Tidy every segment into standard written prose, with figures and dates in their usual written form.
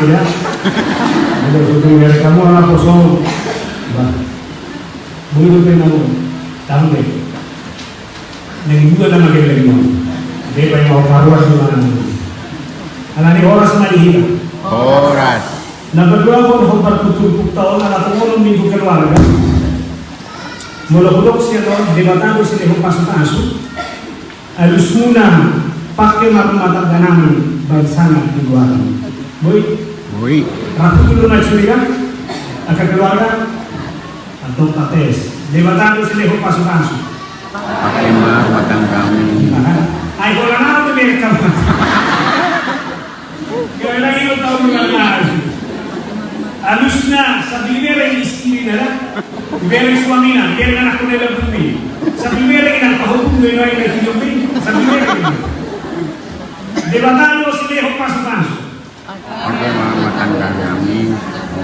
ya. Ada syuting dari kamu anak kosong. Bah, bulu penamu, tambe. Neng juga nama kita lagi. Dia pengen mau karuan di mana? Anak ini horas mana dia? Horas. Nah berdua pun hamba tutup tahun anak pun minggu keluarga. Mulai siya to debatado sila yung pasok-pasok. Alus muna pakai mata ganami bansana di luar. Boy. Rapu dulu na siya akan keluarga atau kates. Debatado sila yung pasok-pasok. Pakai mata kami. Ay wala na ako mereka. Kaya lang yung tao mga alus na sa primera yung istiri na lang. Primera yung suami na, kaya anak ko nila bumi. Sa primera yung nagpahukom na yun ay naghinubi. Sa primera yung debatado sila yung pasok-pasok. Pakai mata kami.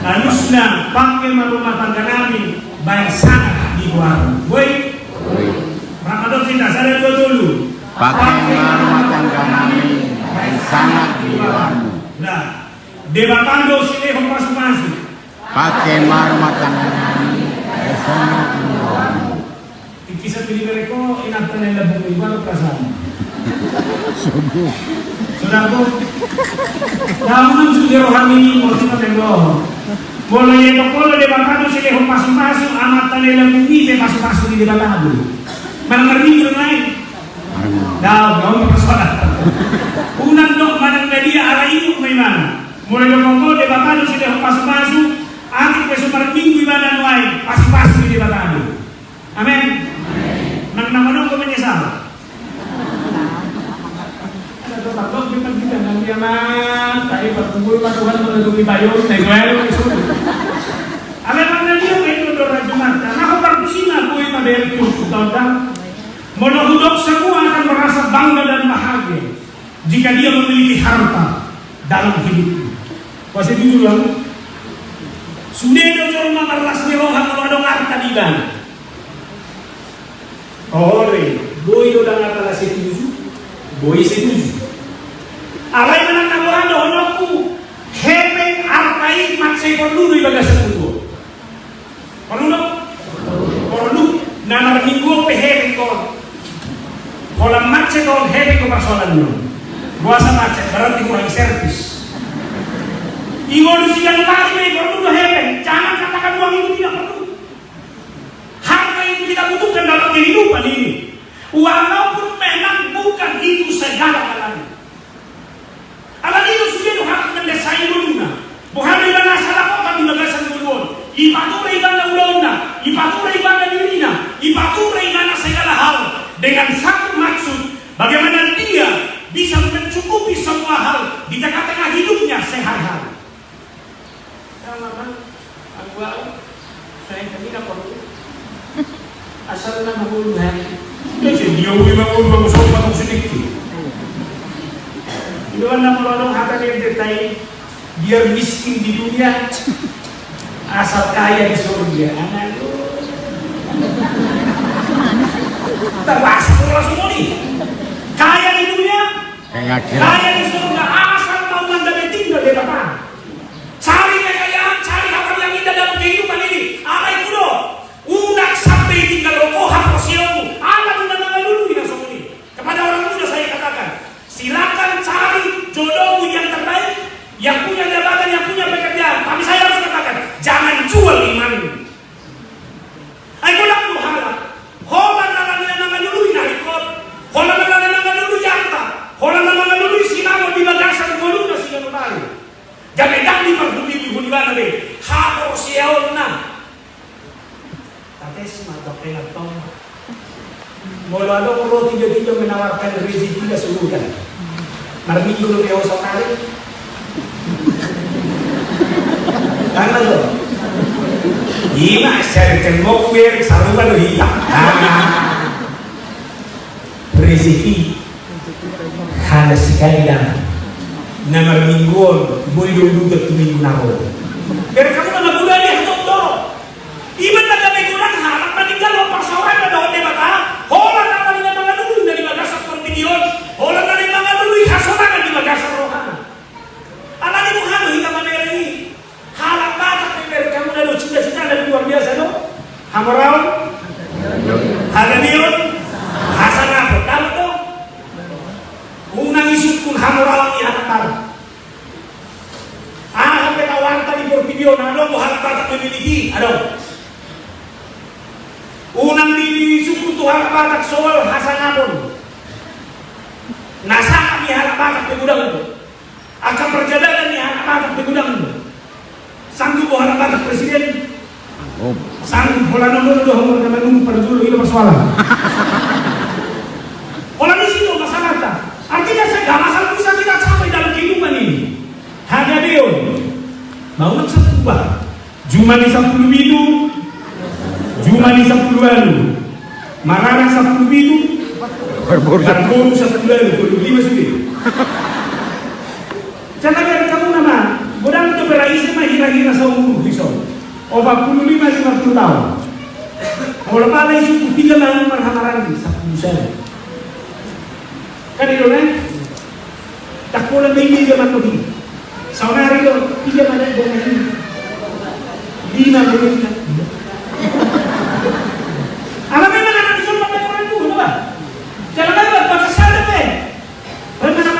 Alus na, pakai marumatan namin, bayang sangat di luar. Boy, Ramadan kita, saya dulu. Pakai mata kami, bayang sangat di luar. Nah, debatando sila yung pasok-pasok. Pakai mata kami, bayang sangat di luar. Kisah pilih ko, inakta nila bumi, baru perasaan. Saudara ko, namun sudah rohani mau kita tengok. Mulai itu kalau debatado sila yung pasok-pasok, amat nila bumi, may pasok-pasok di debatado. Manang ko lain. Daw, persoalan. Unang dok manang media alay mo may mana. Mulai itu kalau debatado sila yung pasok-pasok, ating peso marminggu mana nuai, pasok-pasok di debatado. Amen. Nang namanong ko menyesal. Ada to tatlong kita nang yaman, tayo pagtungkol pa Tuhan menduduki bayon, naguelo isu. Alam na niyo kayo do rajuman. Ako parkusina ko ita beri kursus tahu. Monohudok semua akan merasa bangga dan bahagia jika dia memiliki harta dalam hidupnya. Kasi dulu lang. Sudah do jorma marlas ni rohan kalau ada harta di bana. Ore, boy do dang atala setuju, boy setuju. Alay manang nabuhan do honokku, hepeng artai maksay perlu di bagas setuju. Perlu, nama minggu pe hepeng kon. Kalau maksay kon hepeng ko persoalan nyo. Buasa maksay, berarti kurang servis. Ingon siang pagi perlu do hepeng, jangan katakan uang itu tidak perlu. Harta itu kita butuhkan dalam kehidupan ini. Walaupun memang bukan itu segala-galanya. Alam itu sudah harus mendesai dulu. Bukan ibana salah kota di bagasan dulu. Ipatura ibana ulona, ipatura ibana dirina, ipatura ibana segala hal dengan satu maksud bagaimana dia bisa mencukupi semua hal di tengah-tengah hidupnya sehari-hari. Saya tidak perlu. Asal na mahuluhan. Kasi di ako ibang sobat ng sinikti. Inuwan na mulong hata ng detay, biar miskin di dunia, asal kaya di surga. Anak lu. Terwasa pula semua nih. Kaya di dunia, kaya di surga, asal mau mandang tinggal di depan. Cari kekayaan, cari apa yang indah dalam kehidupan ini. Alay kudo. Unak sampai tinggal rokohan posiamu. Alam dan nama dulu kita semua ini. Kepada orang muda saya katakan, silakan cari jodohmu yang terbaik, yang punya jabatan, yang punya pekerjaan. Tapi saya harus katakan, jangan jual imanmu. Aku nak berharap, holan nama dulu inarikot, holan nama dulu janta, holan nama dulu sinamo di bagasan goluna sinamo baru. Jangan di perhubungan di mana deh, hapor siaona. Tates mata pengatong. Mula ada orang tiga-tiga menawarkan rezeki ke seluruh. Marminggu lebih awal sekali. Karena tu, ini saya cemok biar sarukan tu hilang. Rezeki hanya sekali datang. Nama mingguan boleh dulu ke minggu nahu. Biar kamu nama bulan dia tu. Iman na kami kurang harap maninggal o pasawaran na doon ni mata. Hola na kami ng mga luluy na di magasang kortigiyon. Hola na rin mga luluy hasonan na di magasang rohan. Alam ni mo hano, hindi ka manira Hamoraon, Hagamion, Hasanapon. Kalau to, unang isip kung Hamoraon ihanapar. Sampai tawarta di video na ano mo halabatak memiliki, ano? Unang dinisip to halabatak soal Hasanapon. Nasa kami halabatak pegudang mo. Akan perjalanan ni halabatak pegudang mo. Sanggup mo halabatak presiden? Sanggup wala naman doon mo naman nung perjulo itu persoalan. Wala di situ masalah ta. Artinya segala hal bisa kita capai dalam kehidupan ini. Hanya Deon. Mau nak satu buah. Juma ni 10 bidu. Juma ni 10 lalu. Marana 10 bidu. Berburu 10 lalu. 25 sudah. Jangan biar kamu nama. Godang itu beraisi mah hira-hira seumur hisau. 45-50 tahun. Kalau pada isu 3 tahun marhamaran di 10 sana. Kan itu kan? Tak boleh ini dia matuhi. Saudara itu 3 mana dengan ini. 5 menit. Alam memang anak disuruh pakai orang itu, apa? Jangan lewat bahasa sana deh. Benar-benar.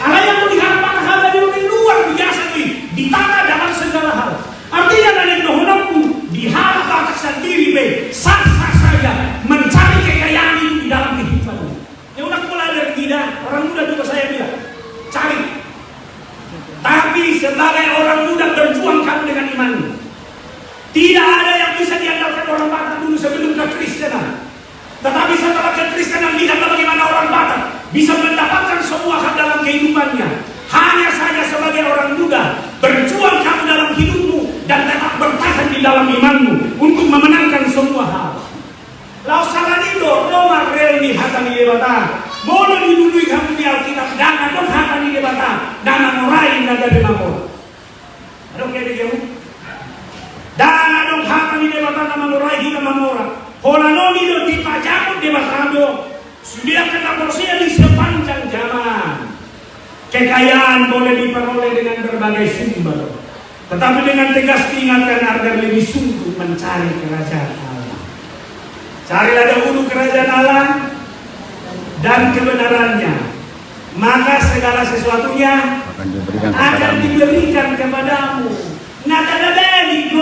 Alam yang mau diharapkan hal dari orang luar biasa nih. Ditata dalam segala hal. Artinya dari dohonku diharapkan sendiri be sah-sah saja mencari kekayaan itu di dalam kehidupan. Ya udah mulai dari kita orang muda juga saya bilang cari. Tapi sebagai orang muda berjuang kamu dengan imanmu. Tidak ada yang bisa diandalkan orang Batak dulu sebelum kekristenan. Tetapi setelah kekristenan lihat bagaimana orang Batak bisa mendapatkan semua hal dalam kehidupannya. Hanya saja sebagai orang muda berjuang kamu dalam hidupmu dan tetap bertahan di dalam imanmu untuk memenangkan semua hal. Lau salanido Roma relni hatani debata. Mono didului kamu di Alkitab dan adon hatani debata dan anorai naga demamor. Adon kaya kamu? Dan adon hatani debata dan anorai hingga mamora. Holanoni do dipajamut debatado. Sudah kena porsinya di sepanjang zaman. Kekayaan boleh diperoleh dengan berbagai sumber. Tetapi dengan tegas diingatkan agar lebih sungguh mencari kerajaan Allah. Carilah dahulu kerajaan Allah dan kebenarannya. Maka segala sesuatunya akan diberikan kepadamu. Nah kadang-kadang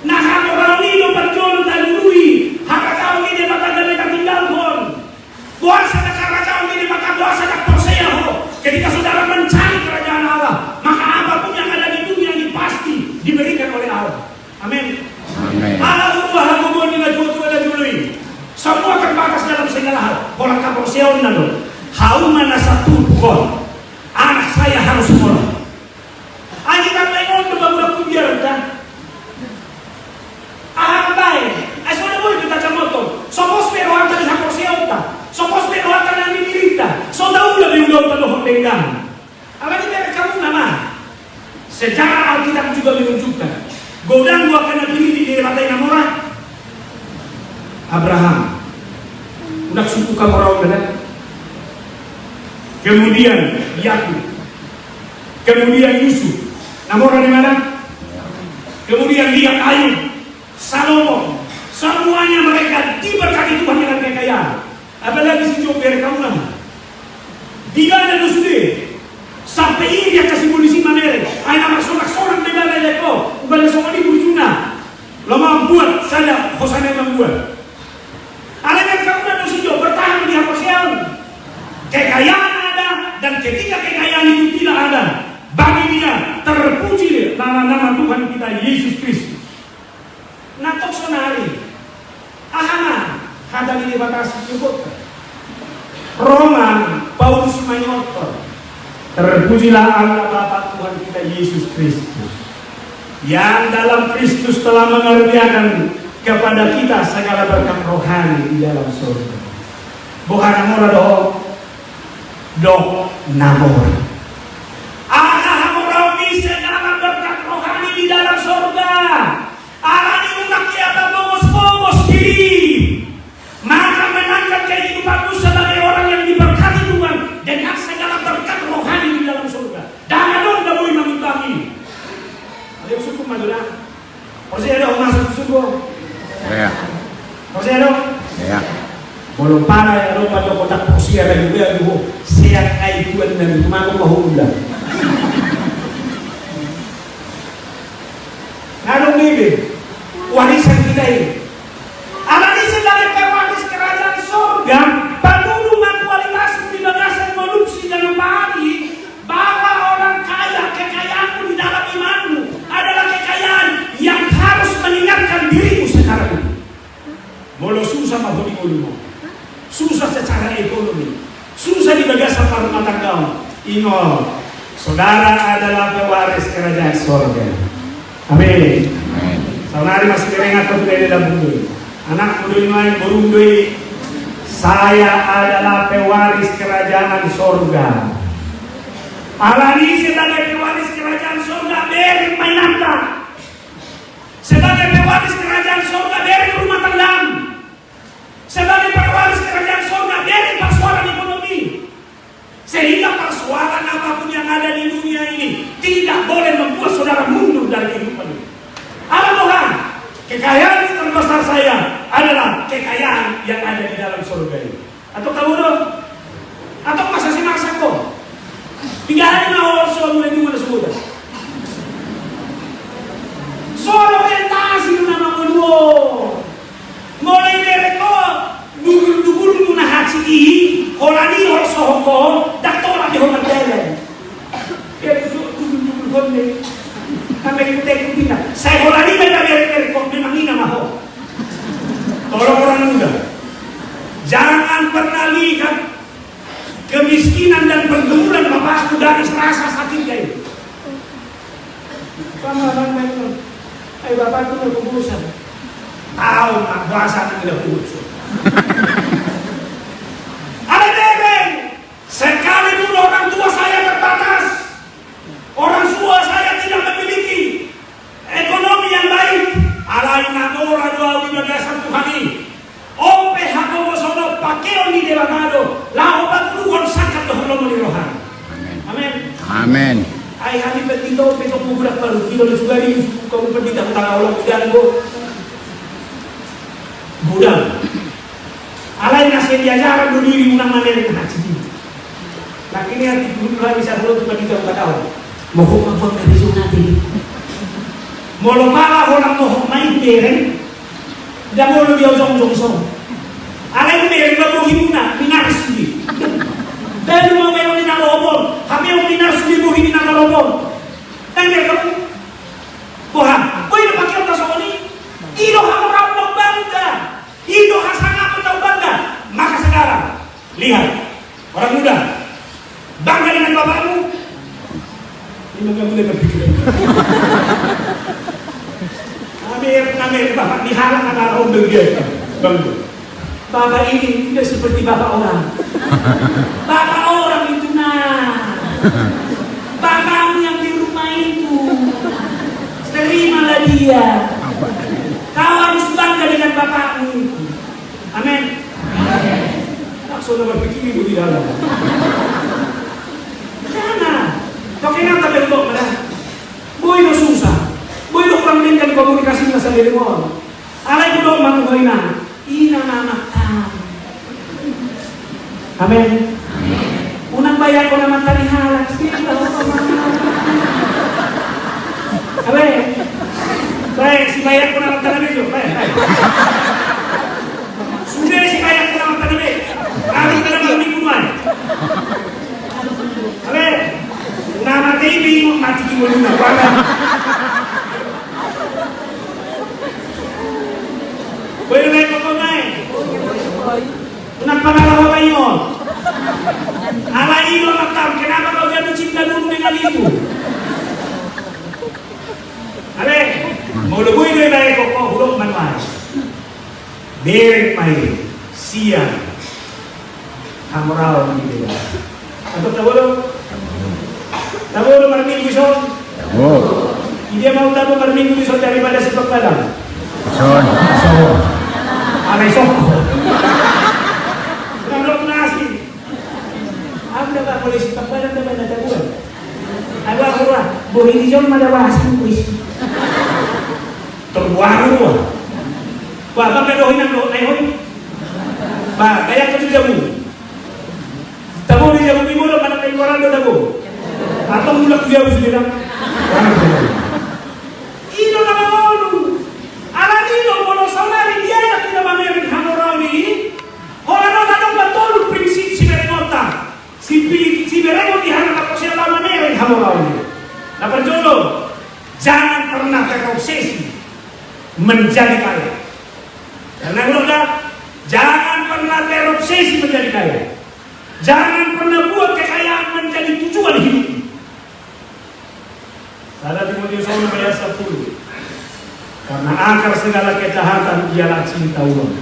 nah orang ini berjuang tadului. Haka kau ini maka mereka tinggalkan. Kuasa kerajaan ini maka kuasa porseho. Ketika saudara mencari kerajaan Allah, maka apapun yang ada di dunia ini pasti diberikan oleh Allah. Amin. Semua terbatas dalam segala hal. Orang kaporseon nado. Hau mana satu kon. Anak saya harus sekolah. Aji kan lengon berbau kubiar kan. Baik. Asal boleh kita camoto. Sopos pero akan kaporseon ta. Sopos pero akan nami dirita. Saudara udah diundang penuh penggang. Apa ini kamu nama? Secara Alkitab juga menunjukkan. Godang gua akan pilih di daerah Namora. Abraham. Udah suku kamu orang benar. Kemudian Yakub. Kemudian Yusuf. Namora di mana? Kemudian lihat Ayub, Salomo. Semuanya mereka diberkati Tuhan dengan kekayaan. Apalagi si Joper kamu nama. Tidak ada sudah sampai ini dia kasih polisi manere. Aina masuk-masuk di dalam leko. Bukan semua di burjuna. Lama buat saya Hosana membuat. Ada yang kamu dan sudah bertahan di Hakoseon. Kekayaan ada dan ketika kekayaan itu tidak ada, bagi dia terpuji nama-nama Tuhan kita Yesus Kristus. Natok sonari. Ahana ada di batasi cukup. Roma Paulus menyotor. Terpujilah Allah Bapa Tuhan kita Yesus Kristus yang dalam Kristus telah mengaruniakan kepada kita segala berkat rohani di dalam surga. Bukan namora do namora. Ada namora bisa segala berkat rohani di dalam surga. Alani unak kita bongos-bongos diri. Maka menangkan kehidupanmu sebagai orang yang diberkati Tuhan dengan segala berkat rohani di dalam surga. Dan ada tidak boleh mengimbangi. Ada suku majulah. Pasti ada masuk suku. Melumpana yang rumah Joko tak posia lagi dia dulu siang ai kuat dan mau mahula. Ngarung bibi warisan kita ini. Alani sedang waris kerajaan surga, penurunan kualitas kebebasan korupsi dan membagi bahwa orang kaya kekayaanmu di dalam imanmu adalah kekayaan yang harus mengingatkan dirimu sekarang ini. Molo susah mahudi mulu, susah secara ekonomi, susah di bagasan rumah tangga. Ingat, saudara adalah pewaris kerajaan surga. Amin. Saudari masih keringat atau tidak dalam bumi. Anak muda ini berundui, saya adalah pewaris kerajaan surga. Alani sebagai pewaris kerajaan surga dari mainanta. Sebagai pewaris kerajaan surga dari rumah tangga. Sebagai pewaris kerajaan surga dari persoalan ekonomi. Sehingga persoalan apapun yang ada di dunia ini tidak boleh membuat saudara mundur dari kehidupan ini. Alhamdulillah, kekayaan terbesar saya adalah kekayaan yang ada di dalam surga ini. Atau kamu dong? Atau masa si maksa kok? 3 hari awal soal mulai dimana semua. Soal orientasi nama kedua. Mulai dari kok dugul na haji ini, kolani hor sohoko, dakto lagi homat jalan. Ya dugul gonde. Kami kita pindah. Saya kolani mereka dari kok memang ini nama ho. Tolong orang muda, jangan pernah lihat kemiskinan dan pergumulan bapakku dari serasa sakitnya itu. Kamu ayo bapakku berkubusan. Tahu nak bahasa tidak kurus. Ada dereng. Sekalipun orang tua saya terbatas, orang tua saya tidak memiliki ekonomi yang baik. Alain namora doa di bagasan Tuhan ini. Ope hakobo sono pakeo ni devagado. Lao patruon sakat doholo ni rohan. Amin. Amin. Ay hari betito peto kuburak baru kilo le sugari kau perdita utang Allah dan go. Budal. Alain nasi diajaran diri unang manen haji. Lagi ni arti dulu bisa dulu perdita utang Allah. Mohon maaf dari sunati. Molo pala orang mohon main dereng. Dan molo dia jong-jong. Alain dereng babu himuna minaris di. Dan mau meloni na lobon, kami mau minaris di buhi na lobon. Dan dia kamu, boham, boy na pakai otak soal ini. Ilo hamorapok bangga, ilo hasangat atau bangga. Maka sekarang lihat orang muda bangga dengan bapakmu. Ini nggak boleh berpikir. Amir bapak dihalang anak orang dia bangga. Bapak ini tidak seperti bapak orang. Bapak orang itu bapakmu yang di rumah itu. Terimalah dia. Kau harus bangga dengan bapakmu itu. Amin. Langsung berpikir ibu di dalam. Jangan. Kau kenapa belok merah? Boy no susah. Boy no perangkan komunikasi masa dari mall. Alai ko dong matu boy na. Ina mama. Amin. Unang bayar ko naman tali halak. Amin. Baik, si bayar ko naman tali medyo. Baik. Sudah si bayar ko naman tali medyo. Kami ka naman mingguan. Amin. Nama TV mo mati mo na. Pwede na ito ko na eh. Unang pangalawa kayo. Alain mo magtam, kenapa kau jatuh cinta dulu dengan itu? Ale, mau lebih dari baik kok huruf manual. Derek main, siang, hamrau gitu ya. Atau tahu marming bison. Oh. Dia mau tahu marming bison daripada sepak padang. Son. Alay soko. Kalau nasi, aku dah boleh sepak padang dah banyak tahuan. Aku lah, boleh dijual mana bahasa kuis. Terbaru. Wah, apa pedohin ang naihon? Ba, kaya ko jamu. Tabo di jamu mo mana kay orang do tabo. Atau mulak dia sendiri. Ino na maulu. Ala dino mono saudari dia yang tidak mamerin hanorani. Orang kadang betul prinsip si berenota. Si berenota di hana ko siya mamerin hanorani. Nah perjodoh, jangan pernah terobsesi menjadi kaya. Karena udah, jangan pernah terobsesi menjadi kaya. Jangan pernah buat kekayaan menjadi tujuan hidup. Ada Timotius 1 ayat 10. Karena akar segala kejahatan ialah cinta uang.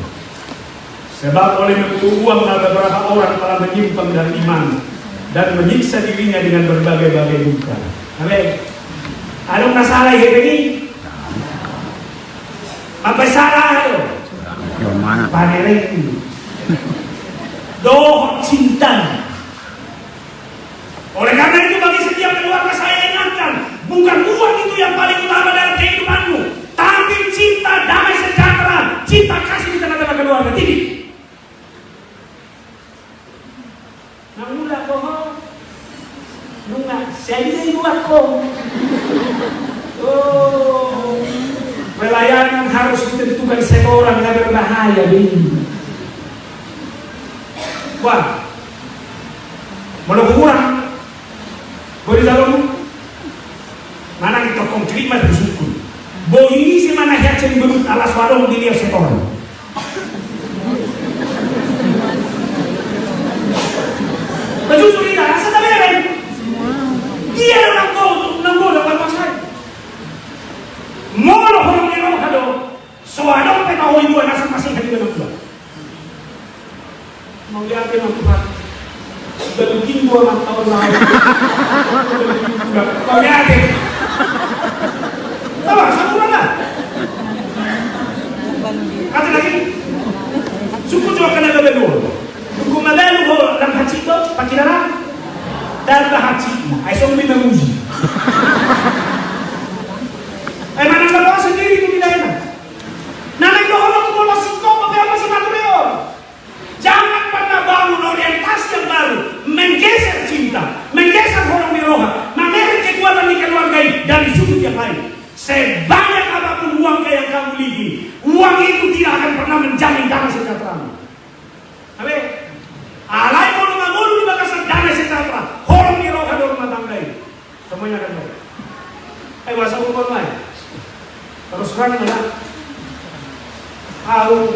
Sebab oleh memburu uang beberapa orang telah menyimpang dari iman dan menyiksa dirinya dengan berbagai-bagai duka. Amin. Anong masalah ini? Apa salah itu? Yung mana? Panering. Doh cinta. Oleh karena itu bagi setiap keluarga saya ingatkan, bukan uang itu yang paling utama dalam kehidupanmu, tapi cinta, damai sejahtera, cinta kasih di tengah-tengah keluarga. Tidak. Namun lah kau, nunggak, saya ini buat kau. Oh, pelayanan harus ditentukan seorang yang berbahaya ini. Wah, mau kurang. Boleh dalam mana kita konkret mas bersyukur. Bo ini si mana yang cari berut alas warung di dia sekolah. Bersyukur kita, asal tak ada. Dia orang kau dapat masalah. Mau orang yang kau kado, suara peta oi dua nasi masing kali dalam dua. Mau lihat yang Tuhan. Begini dua tahun lalu. Kau lihat deh. Tahu satu mana? Kata lagi. Suku juga kena berdua. Suku Melayu ho dalam haji itu pakai darah. Dan haji. Aisyah lebih menguji. Mana kalau sendiri itu tidak enak. Nanti kalau aku mau masih kau masih material. Jangan pernah bangun orientasi yang baru, menggeser cinta, menggeser orang di roha, menarik kekuatan di keluarga dari sudut yang lain. Sebanyak apapun uang yang kamu miliki, uang itu tidak akan pernah menjamin damai sejahtera. Amin. Alai mau mengulu di bakasan damai sejahtera, orang di roha dan rumah tangga ini, semuanya akan baik. Masa umur lain, terus terang adalah, kau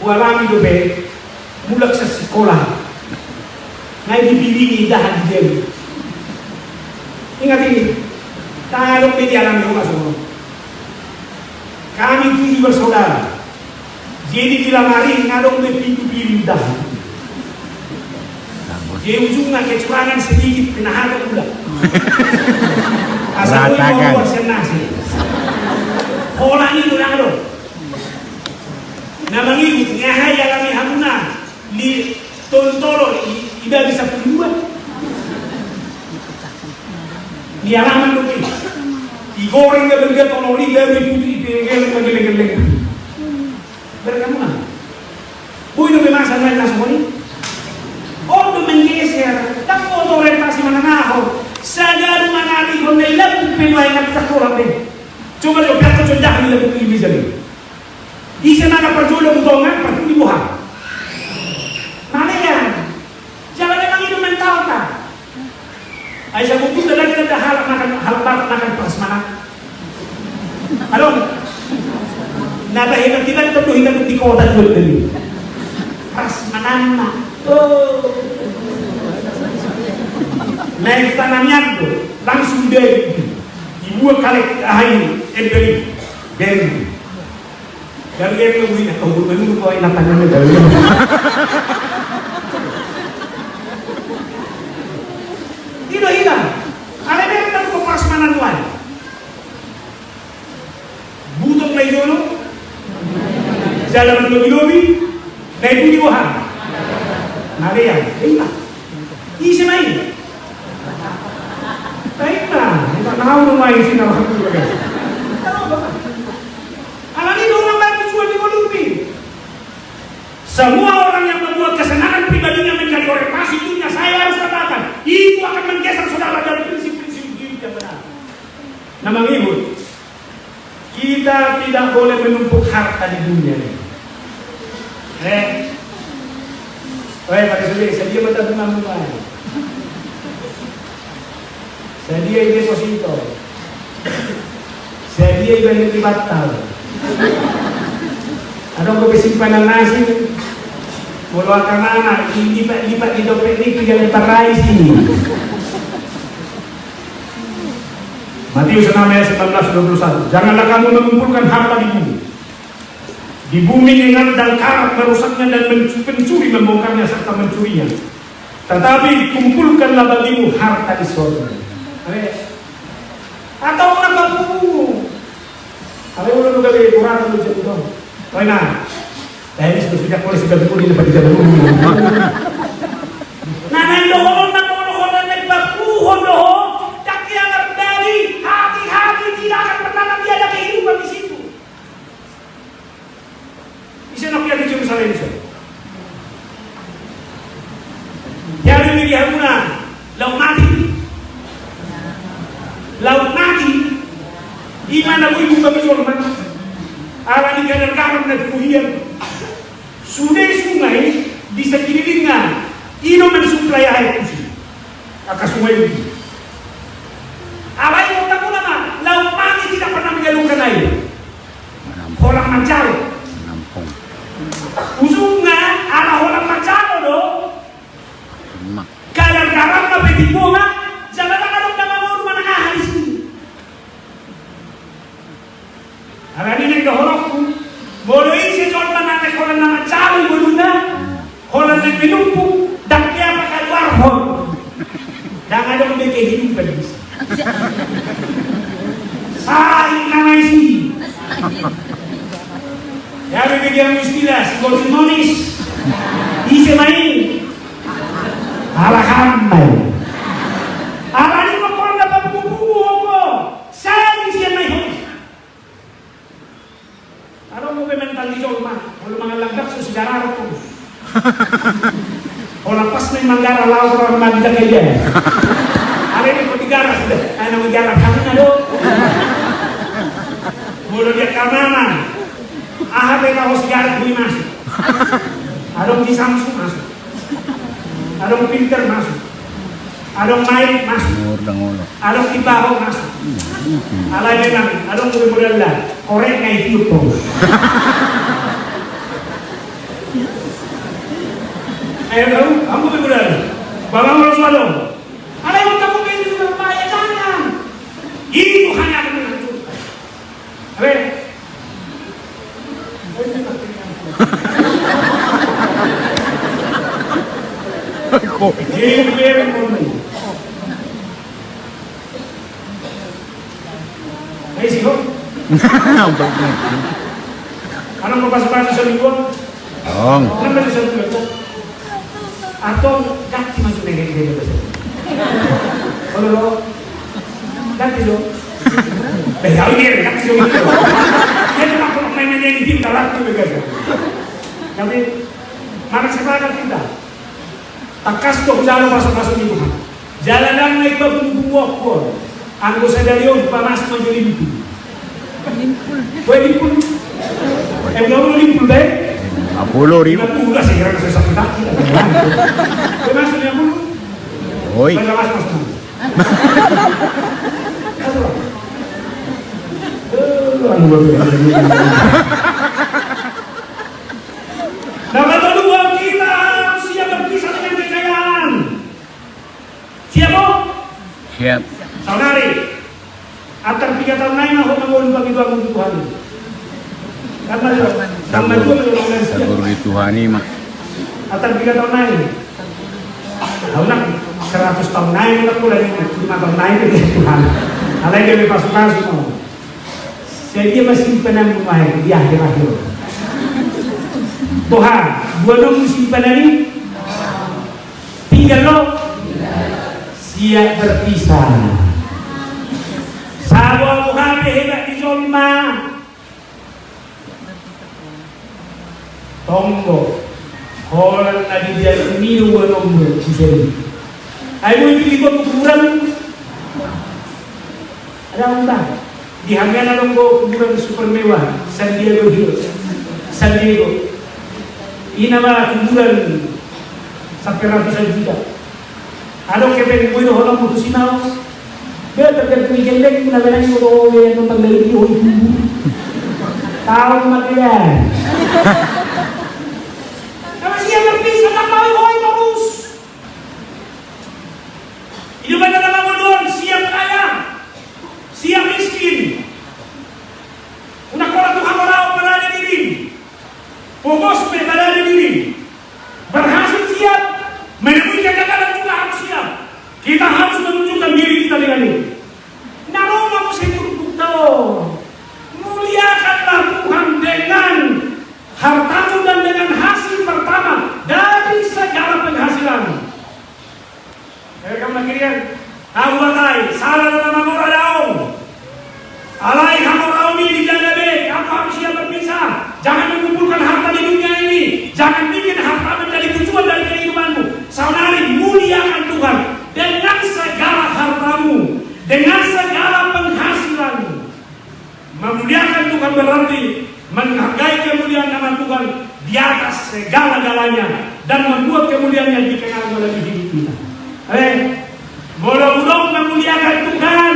walami dobe. Mulak sa sekolah ngayon dipilingi dahan di Dewi. Ingat ini, talong media alam yung kasunod. Kami 7 bersaudara. Jadi dilamari ngalong may pintu-piling dahan. Jadi ujungnya kecurangan sedikit pinahaga pula. Asal ko yung buwan siya nasi. Holang ito na ano. Na mangikot, ngahaya kami hamunan. Ni tontoro iba bisa keluar. Ni alaman tu ni. Igoreng dia bergerak olori dia putri geleng. Berkamu. Boy no memasa na semua ni. Oh tu menggeser, tak orientasi menengah. Sadar manari kon ilang pinay na sekolah ni. Cuma dia biar contoh ni lebih ini jadi. Isa na perjulang utongan perlu dibuhat. Malian, jangan memang itu mental tak. Aisyah mungkin dah kita hal makan prasmanan. Halo, nada hidup kita tentu hidup di kota dulu dulu. Prasmanan mah. Oh, naik tanamnya tu langsung dari ibu kali air embeli dari. Dari yang lebih nak kau belum kau nak tanya dari. Tidak hilang. Ada yang kita buka prasmanan tuan. Butuh lagi dulu. Jalan lobi, naik bunyi buah. Ada yang hilang. Isi main. Hilang. Kita tahu rumah isi nama aku juga. Semua orang yang na menghibur. Kita tidak boleh menumpuk harta di dunia ini. Pada suri, sedia mata bunga-bunga. Sedia deposito. Sedia ibadah batal. Ada simpanan nasi. Mulu akan anak, lipat di dompet ini jangan parai sini. Matius 6 ayat 19-21. Janganlah kamu mengumpulkan harta di bumi. Di bumi ingat dan karat merusaknya dan pencuri membongkarnya serta mencurinya. Tetapi kumpulkanlah bagimu harta di surga. Atau orang bagimu. Kalau udah juga beli kurang lu jadi dong. Karena ini sudah polisi sudah berpulih lepas di jalan umum. Nah, dohon hati-hati tidak akan pernah ada kehidupan di situ. Bisa nak lihat di Yerusalem saja. Jadi bagi Haruna, laut mati, iman aku ibu kami jorman, arah di kanan kanan dan kuhian. Sungai di sekelilingnya, ini mensuplai air putih. Akan sungai ini. Apa yang kita gunakan? Laut mati tidak pernah menyalurkan air. Orang Mancaro. Ujungnya arah orang Mancaro dong. Kadang-kadang sampai di bunga, jangan ada orang mana di sini. Hari ini ke horokku, boleh isi contoh nanti orang Mancaro bolehnya, orang yang menumpu dan dia pakai warhol. Dan ada yang kehidupan di sini. Saling nama isi. Ya begitu istilah psikomotoris. Isi main. Ala kamai. Ala ni makon dapat buku ko. Saya isi main. Ano mo mental di jorma? Kalau mangalagak sa sejarah ko. Kalau pas may manggara laut orang magda kaya. Hari ini bertigara sudah, anak menjalan kami ada. Mulai dia kanan, mereka harus jarak beli masuk. Ada di Samsung masuk, ada pinter masuk, ada main masuk, ada di bawah masuk. Alai memang, ada model lah, korek ngai tiup terus. Ayo kamu berbudal, bawa mulut suara. Ada yang kamu ingin berbahaya jangan. Itu hanya akan menghancurkan. Oke. Jadi biarin murni. Ayo sih kok. Karena mau pas-pasan selingkuh. Kenapa bisa selingkuh? Atau kaki masuk dengan dia betul. Kalau kaki so, behal dia kaki so itu. Dia cuma kalau main di tim dalam tu begitu. Tapi mana sekarang kita? Takas tu jalan masuk di rumah. Jalanan naik bumbu pun. Anggo sadario panas menjadi itu. Limpul. Belum limpul deh. 50.000. 50 lah saya kira sesuatu kaki. Maksudnya 50. Oi. Nama kedua kita siap berpisah dengan kekayaan. Siap bu? Siap. Saudari, antar 3 tahun lain aku mengulang bagi Tuhan. Karena sama itu mengulang Sabur di Tuhan ini mah. Antar 3 tahun lain. Tahu nak 100 tahun lain aku lagi 5 tahun lain ke Tuhan. Alai dia pasukan semua. Saya masih penang rumah di akhir-akhir. Tuhan, dua dong simpan ini. Tinggal lo siap berpisah. Sahabat Tuhan hebat di Jolma. Tonggo. Orang lagi dia minum nombor kuseri. Ayo ini libat ukuran. Ada undang di hangganan nunggu kuburan super mewah San Diego Hills, San Diego. Ini nama kuburan sampai ratusan juta. Ada kepeng kuih orang putusin mau. Dia terjadi geleng pun ada yang mau yang tentang dari itu. Tahu material. Kalau siapa berpisah tak mau terus. Hidup ada nama bodoh, siap kaya, siap miskin. Una kola Tuhan orang berada diri, fokus berada diri, berhasil siap, menemui kegagalan juga harus siap. Kita harus menunjukkan diri kita dengan ini. Naroma musibur tahu, muliakanlah Tuhan dengan hartamu dan dengan hasil pertama dari segala penghasilan. Kamu nak kirian, kamu batai, salah nama mora daun. Alai kamu tahu ini dijaga deh, kamu harus siap berpisah. Jangan mengumpulkan harta di dunia ini, jangan bikin harta menjadi tujuan dari kehidupanmu. Saudari, muliakan Tuhan dengan segala hartamu, dengan segala penghasilanmu. Memuliakan Tuhan berarti menghargai kemuliaan nama Tuhan di atas segala-galanya dan membuat kemuliaan yang dikenal melalui hidup kita. Bolong-bolong memuliakan Tuhan.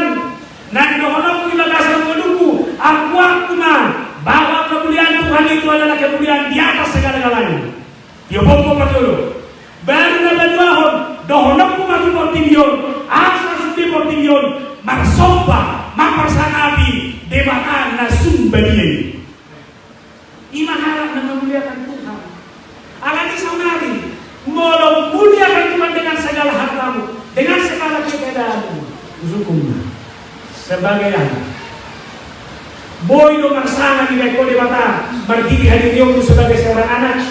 Nan dohono kita dasar menunggu. Aku bahwa kemuliaan Tuhan itu adalah kemuliaan di atas segala-galanya. Dia bobo dulu. Baru nada dohon, dohono mati portibion, asal sudah portibion, marsoba, maparsanabi, debatan nasum badiai. Imahalah memuliakan Tuhan. Alani saunari. Mau muliakan Tuhan dengan segala hartamu, dengan segala keadaanmu. Hukumnya sebagai anak. Boy do marsana di Meko de Bata berdiri hadir sebagai seorang anak.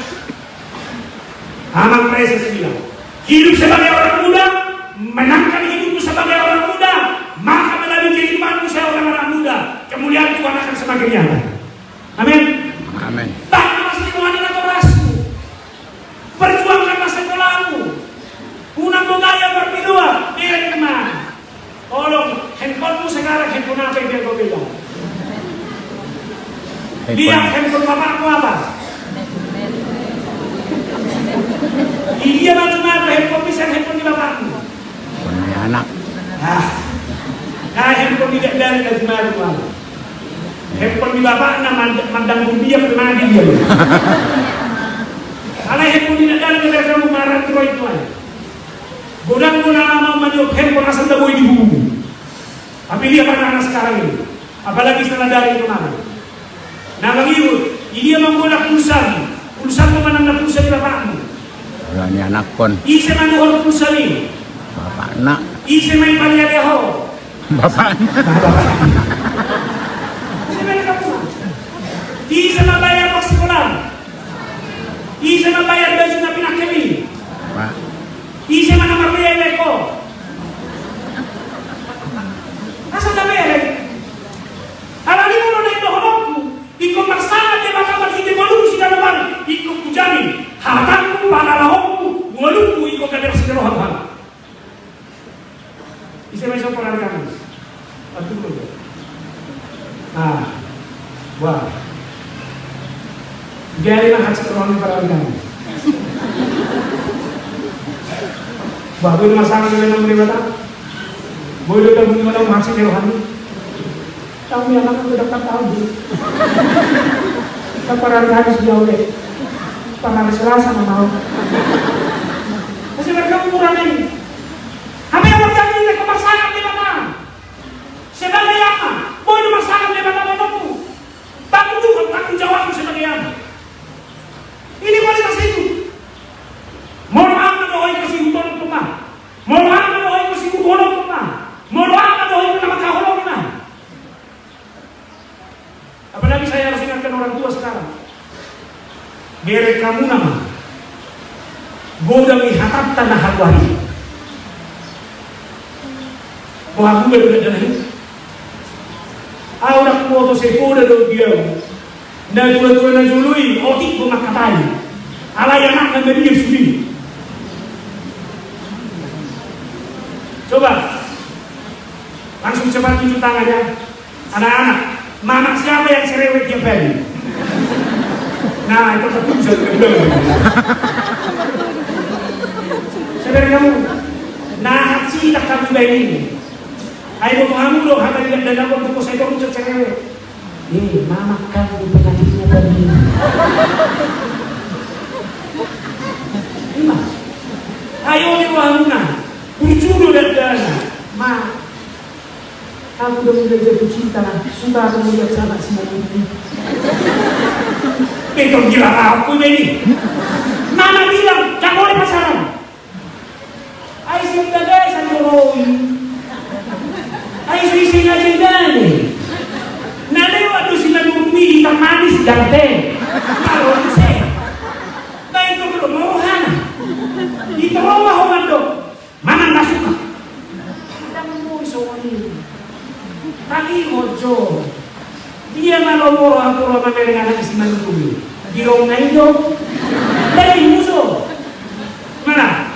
Aman Preses bilang, hidup sebagai orang muda, menangkan hidupmu sebagai orang muda, maka melalui kehidupanmu seorang anak muda, kemuliaan Tuhan akan semakin nyata. Amin. Amin. Tak masih wanita torasmu. Perjuangkanlah sekolahmu. Unang gaya berdua, dia kemana? Tolong, handphonemu sekarang handphone apa yang dia kau bilang? Dia handphone bapakmu apa? Dia macam-macam handphone bisa handphone di bapakmu. Punya anak. Nah handphone tidak dari mana? Handphone di bapaknya mandang bumi yang kemana dia? Kalau handphone tidak dari mereka kamu marah itu aja. Godang-godang mau maju handphone asal dah boleh dihubungi. Tapi dia pada anak sekarang ini, apalagi setelah dari kemarin. Nah begitu, dia menggoda pulsa memanang pulsa di bapakmu. Ini anak pun. Isi manuhor pulsa ini. Bapak nak. Isi main palia deho. Bapak nak. Isi main kamu. Isi membayar pas sekolah. Isi membayar baju nabi nak kami. Pak. Isi mana marmia leko. Asal dah bayar. Kalau ni mau naik dohonku, ikut masalah dia bakal berhenti malu si dalam ikut kujamin. Hatanku pada lahokku, maluku ikut kader segeroh Tuhan. Isi macam orang kami. Betul betul. Wah. Biarin hati seorang para kami. Wah, boleh masalah dengan nombor berapa? Boleh dah bunyi mana masih rohani. Kami anak sudah tak tahu. Kita para hadis jauh deh. Para Selasa mau. Masih mereka kurang ini. Apa yang terjadi di kemasangan di mana? Sebagai apa? Boleh masalah di mana menemu? Tanggung jawab sebagai apa? Ini kualitas itu. Mohon maaf doa kasih hutan pemah. Mohon maaf doa kasih hutan pemah. Mohon maaf doa nama kahulong pemah. Apalagi saya harus ingatkan orang tua sekarang. Bere kamu nama. Goda mihatap tanah harwari. Kau aku berbeda dengan Anak kuoto sekolah do dia. Na dua-dua na jului otik pemakatai. Ala yang nak na dia sendiri. Coba Langsung cepat tunjuk tangannya. Anak-anak, mama siapa yang cerewet tiap hari? Nah, itu tertuju. Saudara kamu, nah sih tak kamu ini. Ayo kamu loh, hamba lihat dalam waktu saya itu cerewet. Mama kamu penyakitnya tadi. Lima. Ayo ni wahuna, berjuru dan dana. Ma, aku udah mulai jatuh cinta. Sudah aku melihat sama si ini. Itu gila aku ini. Mama bilang, jangan boleh pacaran. Ayo siapa guys, saya dorong. Ayo sisi aja gani. Nade waktu sila nurumi ikan manis gante. Kalau saya, nah itu belum mauhan. Itu rumah orang dong. Mana nggak suka? Kita mau soal ini. Tadi ngojo. Dia malu orang dengan anak si nurumi. Di rumah itu, dari musuh. Mana?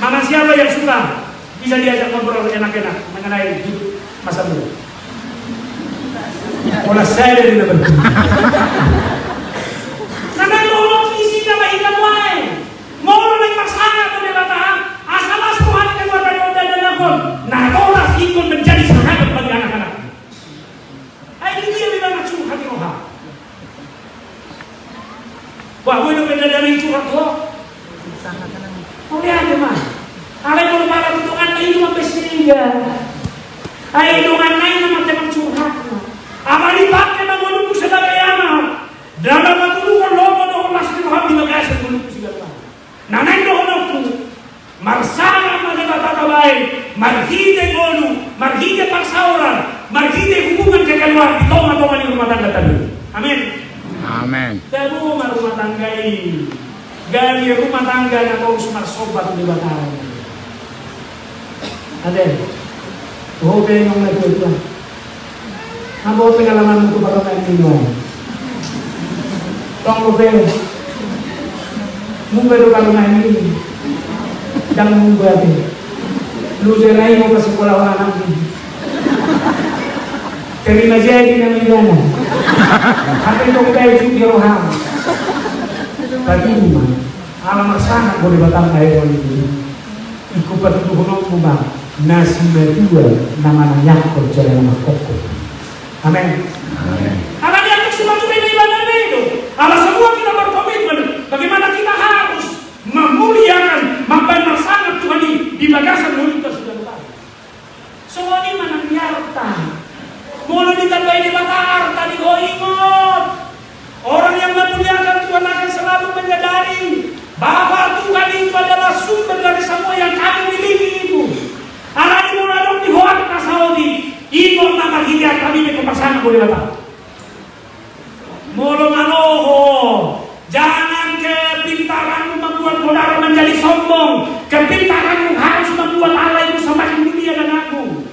Mama siapa yang suka? Bisa diajak ngobrol enak-enak mengenai hidup masa muda. Olah saya dari mana? Karena lolong isi nama ikan lain. Mau lagi masalah tu dia kata, asal Tuhan yang keluar dari otak dan akun. Nah, kaulah ikut menjadi sahabat bagi anak-anak. Ini dia memang curhat roha. Wah, gue udah beda dari curhat roha. Kau lihat teman. Kalau kalau malam itu anak itu sampai sehingga. Ayo dengan lain macam curhat. Apa dipakai menunggu sebagai anak? Dalam waktu itu logo doang masih Tuhan di bagasi menunggu segala. Nana itu honokku. Marsana mana kata lain. Marhide golu, marhide paksauran, marhide hubungan kekeluarga di toma-toma di rumah tangga tadi. Amin. Amin. Dan rumah tangga ini, gali rumah tangga yang harus marsobat di batang. Ada. Oh, pengen itu. Apa pengalaman itu pada main minum? Tong lobe, mungkin kalau main ini, jangan mungkin. Lu jangan mau ke sekolah anak ini. Terima jadi namanya. Apa itu kayak juga roham. Tapi rumah, alamat sangat boleh batang air ini. Ikut patuh honok mubang. Nasi berdua nama Yakub jalan nama Koko. Amin. Karena dia untuk semua juga ibadah itu. Kalau semua kita berkomitmen, bagaimana kita harus memuliakan, mempersangat Tuhan di bagasan mulut kita sudah tahu. Semua ini mana harta. Mulai ditambah ini mata harta di ingat. Orang yang memuliakan Tuhan akan selalu menyadari bahwa Tuhan itu adalah sumber dari semua yang kami miliki itu. Anak ibu ladong di Hoak Saudi, ibu nama kita kami berpasangan boleh datang. Molo manoho, jangan kepintaranmu membuat saudara menjadi sombong. Kepintaranmu harus membuat Allah itu semakin mulia dan agung.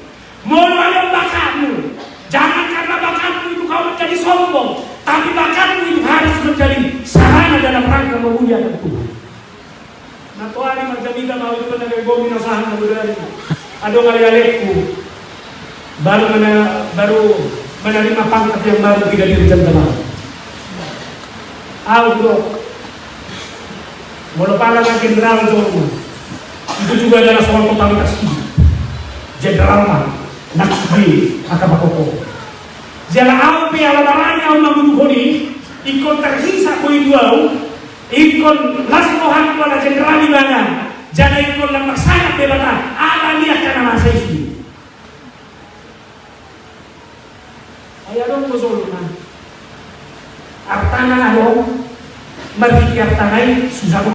Molo ada bakatmu, jangan karena bakatmu itu kau menjadi sombong, tapi bakatmu itu harus menjadi sarana dalam rangka memuliakan Tuhan. Nah Tuhan yang menjadi mau itu menjadi gomi nasahan dari. Aduh kali-kaliku baru menerima pangkat yang baru tidak direncanakan. Bro, walaupun ada jenderal itu juga adalah soal totalitas ini. Jenderal mah nak di akabakoko. Jala aupi ala baranya una bunuhoni ikon terhisa ko iduau ikon lasmohan ko ala jenderal di mana. Jana ikon lang masangat debata ala niya ka naman sa isyo. Ay anong gusto na? Artana ano? Marikiyar tanay susah